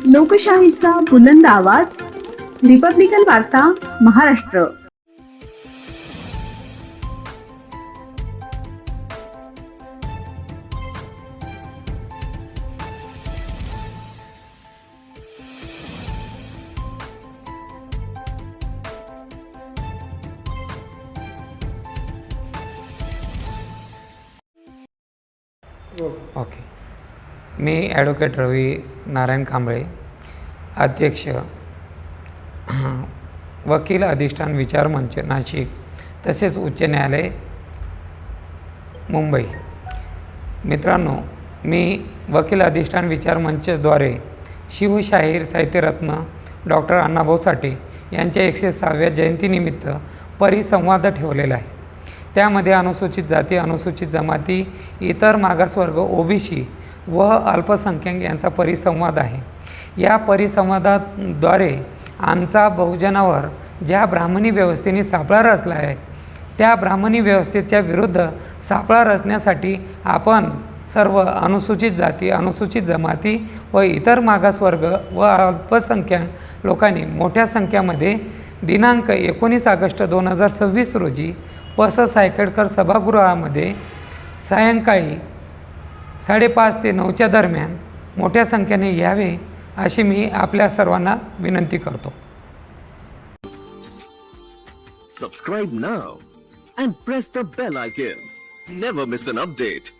लोकशाहीचा बुलंद आवाज, रिपब्लिकन वार्ता महाराष्ट्र. ओके. मी ॲडव्होकेट रवी नारायण कांबळे, अध्यक्ष वकील अधिष्ठान विचार मंच नाशिक, तसेच उच्च न्यायालय मुंबई. मित्रांनो, मी वकील अधिष्ठान विचार मंचद्वारे शिवशाहीर साहित्यरत्न डॉक्टर अण्णाभाऊ साठे यांच्या 106व्या जयंतीनिमित्त परिसंवाद ठेवलेला आहे. त्यामध्ये अनुसूचित जाती, अनुसूचित जमाती, इतर मागासवर्ग, ओबीसी व अल्पसंख्याक यांचा परिसंवाद आहे. या परिसंवादाद्वारे आमचा बहुजनावर ज्या ब्राह्मणी व्यवस्थेने सापळा रचला आहे, त्या ब्राह्मणी व्यवस्थेच्या विरुद्ध सापळा रचण्यासाठी आपण सर्व अनुसूचित जाती, अनुसूचित जमाती व इतर मागासवर्ग व अल्पसंख्याक लोकांनी मोठ्या संख्येमध्ये दिनांक 19 ऑगस्ट 2026 रोजी वस सायखेडकर सभागृहामध्ये सायंकाळी 5:30 ते 9च्या दरम्यान मोठ्या संख्येने यावे अशी मी आपल्या सर्वांना विनंती करतो. Subscribe now and press the bell icon. Never miss an update.